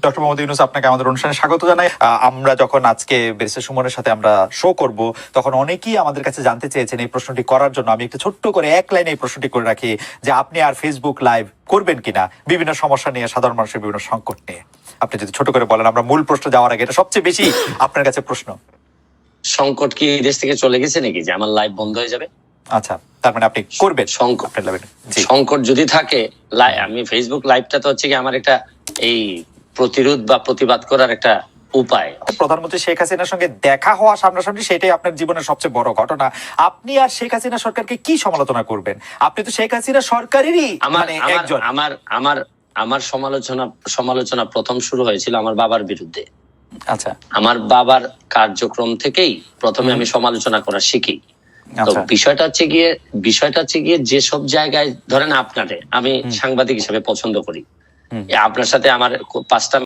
Doctor Mohammad Yunus, আপনাকে আমাদের অনুষ্ঠানে স্বাগত জানাই। আমরা যখন আজকে ব্যারিস্টার সুমনের সাথে আমরা শো করব, তখন অনেকেই আমাদের কাছে জানতে চেয়েছেন এই প্রশ্নটি করার জন্য। আমি একটু ছোট্ট করে এক লাইনে এই প্রশ্নটি করে রাখি যে আপনি আর ফেসবুক লাইভ করবেন কিনা বিভিন্ন সমস্যা নিয়ে, সাধারণ মানুষের বিভিন্ন সংকট নিয়ে। আপনি যদি ছোট করে বলেন, আমরা মূল প্রশ্ন যাওয়ার আগে, এটা সবচেয়ে বেশি আপনার কাছে প্রশ্ন। সংকট কি দেশ থেকে চলে গেছে নাকি যে আমার লাইভ বন্ধ হয়ে যাবে? আচ্ছা, তার মানে আপনি করবেন সংকট যদি থাকে, আমি ফেসবুক লাইভটা তো হচ্ছে কি আমার একটা এই প্রতিরোধ বা প্রতিবাদ করার একটা উপায়। প্রধানমন্ত্রী শেখ হাসিনার সঙ্গে দেখা হওয়া সামনাসামনি, সেটাই আপনার জীবনের সবচেয়ে বড় ঘটনা। আপনি আর শেখ হাসিনা সরকারকে কি সমালোচনা করবেন? আপনি তো শেখ হাসিনা সরকারেরই একজন। আমার সমালোচনা প্রথম শুরু হয়েছিল আমার বাবার বিরুদ্ধে। আচ্ছা, আমার বাবার কার্যক্রম থেকেই প্রথমে আমি সমালোচনা করা শিখি। তো বিষয়টা হচ্ছে গিয়ে যেসব জায়গায় ধরেন আপনারে আমি সাংবাদিক হিসেবে পছন্দ করি, আপনার সাথে আমার 5টা